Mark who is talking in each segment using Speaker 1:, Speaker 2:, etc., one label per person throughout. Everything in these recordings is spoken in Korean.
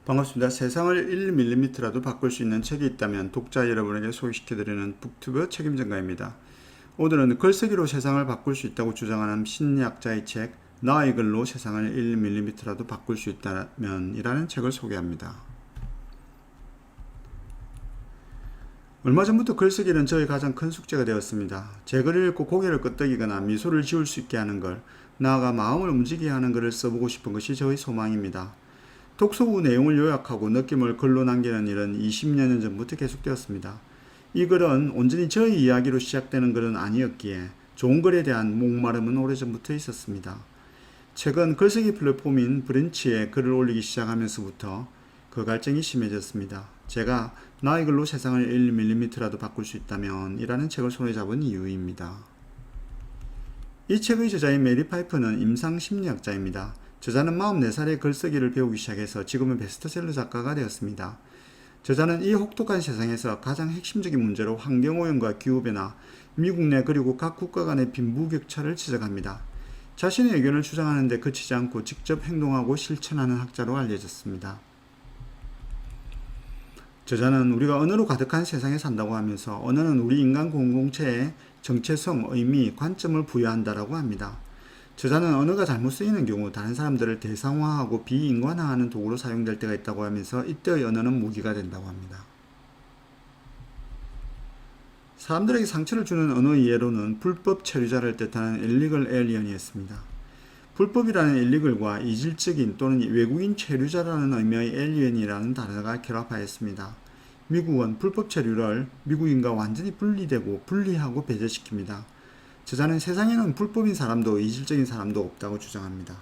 Speaker 1: 반갑습니다. 세상을 1mm라도 바꿀 수 있는 책이 있다면 독자 여러분에게 소개시켜드리는 북튜브 책임전가입니다. 오늘은 글쓰기로 세상을 바꿀 수 있다고 주장하는 심리학자의 책 나의 글로 세상을 1mm라도 바꿀 수 있다면 이라는 책을 소개합니다. 얼마 전부터 글쓰기는 저의 가장 큰 숙제가 되었습니다. 제 글을 읽고 고개를 끄덕이거나 미소를 지을 수 있게 하는 걸, 나아가 마음을 움직이게 하는 글을 써보고 싶은 것이 저의 소망입니다. 독서 후 내용을 요약하고 느낌을 글로 남기는 일은 20여 년 전부터 계속되었습니다. 이 글은 온전히 저의 이야기로 시작되는 글은 아니었기에 좋은 글에 대한 목마름은 오래전부터 있었습니다. 최근 글쓰기 플랫폼인 브런치에 글을 올리기 시작하면서부터 그 갈증이 심해졌습니다. 제가 나의 글로 세상을 1mm라도 바꿀 수 있다면 이라는 책을 손에 잡은 이유입니다. 이 책의 저자인 메리 파이퍼는 임상심리학자입니다. 저자는 44살에 글쓰기를 배우기 시작해서 지금은 베스트셀러 작가가 되었습니다. 저자는 이 혹독한 세상에서 가장 핵심적인 문제로 환경오염과 기후변화, 미국 내 그리고 각 국가 간의 빈부격차를 지적합니다. 자신의 의견을 주장하는 데 그치지 않고 직접 행동하고 실천하는 학자로 알려졌습니다. 저자는 우리가 언어로 가득한 세상에 산다고 하면서 언어는 우리 인간 공동체의 정체성, 의미, 관점을 부여한다라고 합니다. 저자는 언어가 잘못 쓰이는 경우 다른 사람들을 대상화하고 비인간화하는 도구로 사용될 때가 있다고 하면서 이때의 언어는 무기가 된다고 합니다. 사람들에게 상처를 주는 언어의 예로는 불법 체류자를 뜻하는 illegal alien이었습니다. 불법이라는 illegal과 이질적인 또는 외국인 체류자라는 의미의 alien이라는 단어가 결합하였습니다. 미국은 불법 체류를 미국인과 완전히 분리되고 분리하고 배제시킵니다. 저자는 세상에는 불법인 사람도 이질적인 사람도 없다고 주장합니다.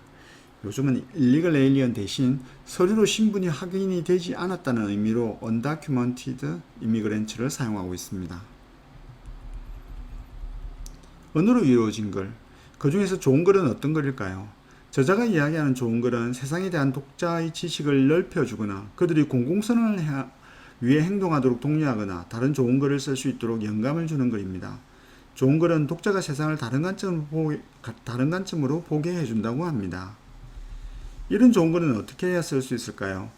Speaker 1: 요즘은 illegal alien 대신 서류로 신분이 확인이 되지 않았다는 의미로 undocumented immigrant를 사용하고 있습니다. 언어로 이루어진 글, 그 중에서 좋은 글은 어떤 글일까요? 저자가 이야기하는 좋은 글은 세상에 대한 독자의 지식을 넓혀주거나 그들이 공공선언을 위해 행동하도록 독려하거나 다른 좋은 글을 쓸 수 있도록 영감을 주는 글입니다. 좋은 글은 독자가 세상을 다른 관점으로 보게 해준다고 합니다. 이런 좋은 글은 어떻게 해야 쓸 수 있을까요?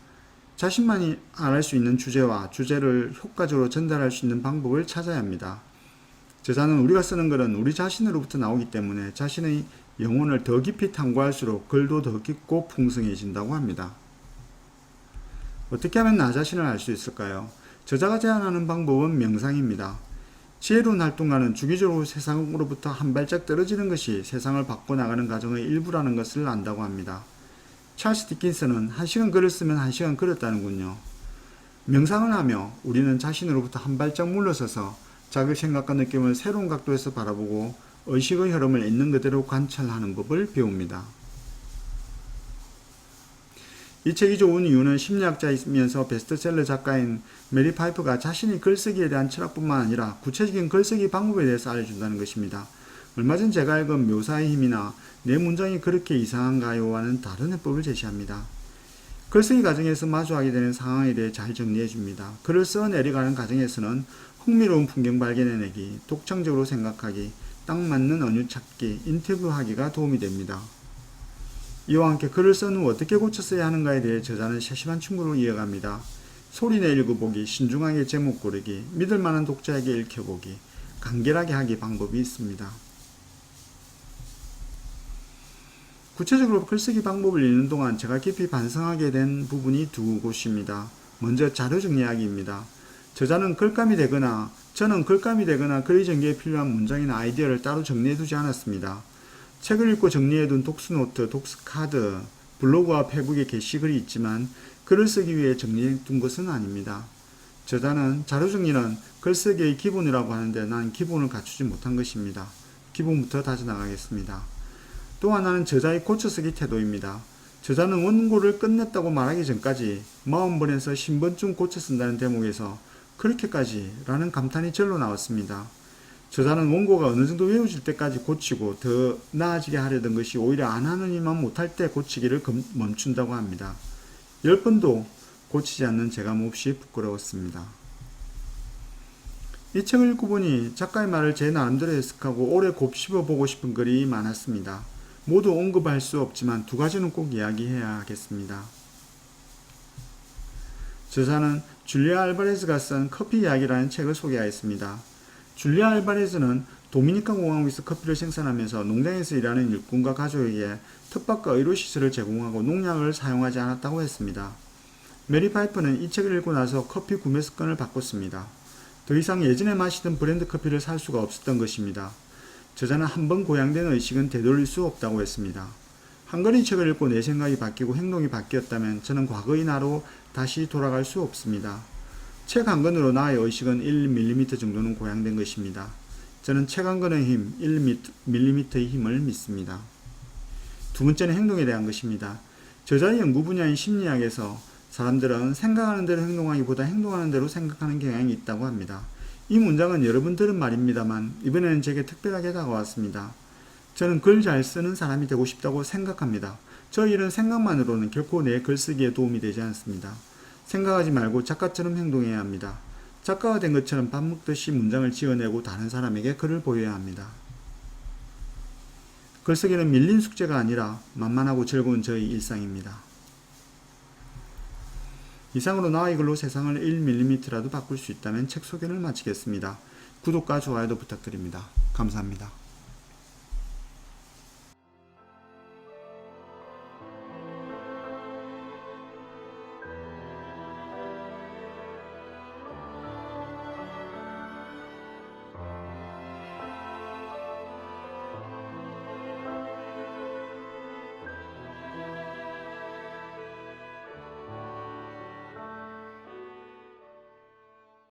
Speaker 1: 자신만이 알할 수 있는 주제와 주제를 효과적으로 전달할 수 있는 방법을 찾아야 합니다. 저자는 우리가 쓰는 글은 우리 자신으로부터 나오기 때문에 자신의 영혼을 더 깊이 탐구할수록 글도 더 깊고 풍성해진다고 합니다. 어떻게 하면 나 자신을 알 수 있을까요? 저자가 제안하는 방법은 명상입니다. 지혜로운 활동가는 주기적으로 세상으로부터 한 발짝 떨어지는 것이 세상을 바꿔나가는 과정의 일부라는 것을 안다고 합니다. 찰스 디킨슨은 1시간 글을 쓰면 1시간 걸었다는군요. 명상을 하며 우리는 자신으로부터 한 발짝 물러서서 자기 생각과 느낌을 새로운 각도에서 바라보고 의식의 흐름을 있는 그대로 관찰하는 법을 배웁니다. 이 책이 좋은 이유는 심리학자이면서 베스트셀러 작가인 메리 파이퍼가 자신이 글쓰기에 대한 철학뿐만 아니라 구체적인 글쓰기 방법에 대해서 알려준다는 것입니다. 얼마 전 제가 읽은 묘사의 힘이나 내 문장이 그렇게 이상한가요? 와는 다른 해법을 제시합니다. 글쓰기 과정에서 마주하게 되는 상황에 대해 잘 정리해줍니다. 글을 써내려가는 과정에서는 흥미로운 풍경 발견해내기, 독창적으로 생각하기, 딱 맞는 언유 찾기, 인터뷰하기가 도움이 됩니다. 이와 함께 글을 쓴 후 어떻게 고쳐 써야 하는가에 대해 저자는 세심한 충고를 이어갑니다. 소리내 읽어보기, 신중하게 제목 고르기, 믿을만한 독자에게 읽혀보기, 간결하게 하기 방법이 있습니다. 구체적으로 글쓰기 방법을 읽는 동안 제가 깊이 반성하게 된 부분이 두 곳입니다. 먼저 자료 정리하기입니다. 저는 글감이 되거나 글의 전개에 필요한 문장이나 아이디어를 따로 정리해두지 않았습니다. 책을 읽고 정리해둔 독스노트, 독스카드, 블로그와 페북에 게시글이 있지만 글을 쓰기 위해 정리해둔 것은 아닙니다. 저자는 자료 정리는 글쓰기의 기본이라고 하는데 난 기본을 갖추지 못한 것입니다. 기본부터 다져나가겠습니다. 또 하나는 저자의 고쳐쓰기 태도입니다. 저자는 원고를 끝냈다고 말하기 전까지 40번에서 10번쯤 고쳐 쓴다는 대목에서 그렇게까지 라는 감탄이 절로 나왔습니다. 저자는 원고가 어느 정도 외워질 때까지 고치고 더 나아지게 하려던 것이 오히려 안 하느니만 못할 때 고치기를 멈춘다고 합니다. 10번도 고치지 않는 제가 몹시 부끄러웠습니다. 이 책을 읽고 보니 작가의 말을 제 나름대로 해석하고 오래 곱씹어 보고 싶은 글이 많았습니다. 모두 언급할 수 없지만 두 가지는 꼭 이야기해야 하겠습니다. 저자는 줄리아 알바레즈가 쓴 커피 이야기라는 책을 소개하였습니다. 줄리아 알바레즈는 도미니카 공화국에서 커피를 생산하면서 농장에서 일하는 일꾼과 가족에게 텃밭과 의료시설을 제공하고 농약을 사용하지 않았다고 했습니다. 메리 파이퍼는 이 책을 읽고 나서 커피 구매 습관을 바꿨습니다. 더 이상 예전에 마시던 브랜드 커피를 살 수가 없었던 것입니다. 저자는 한번 고양된 의식은 되돌릴 수 없다고 했습니다. 한권의 책을 읽고 내 생각이 바뀌고 행동이 바뀌었다면 저는 과거의 나로 다시 돌아갈 수 없습니다. 책 한 권으로 나의 의식은 1mm 정도는 고양된 것입니다. 저는 책 한 권의 힘, 1mm의 힘을 믿습니다. 두 번째는 행동에 대한 것입니다. 저자의 연구 분야인 심리학에서 사람들은 생각하는 대로 행동하기보다 행동하는 대로 생각하는 경향이 있다고 합니다. 이 문장은 여러 번 들은 말입니다만 이번에는 제게 특별하게 다가왔습니다. 저는 글 잘 쓰는 사람이 되고 싶다고 생각합니다. 저 일은 생각만으로는 결코 내 글쓰기에 도움이 되지 않습니다. 생각하지 말고 작가처럼 행동해야 합니다. 작가가 된 것처럼 밥 먹듯이 문장을 지어내고 다른 사람에게 글을 보여야 합니다. 글쓰기는 밀린 숙제가 아니라 만만하고 즐거운 저의 일상입니다. 이상으로 나의 글로 세상을 1mm라도 바꿀 수 있다면 책 소개를 마치겠습니다. 구독과 좋아요도 부탁드립니다. 감사합니다.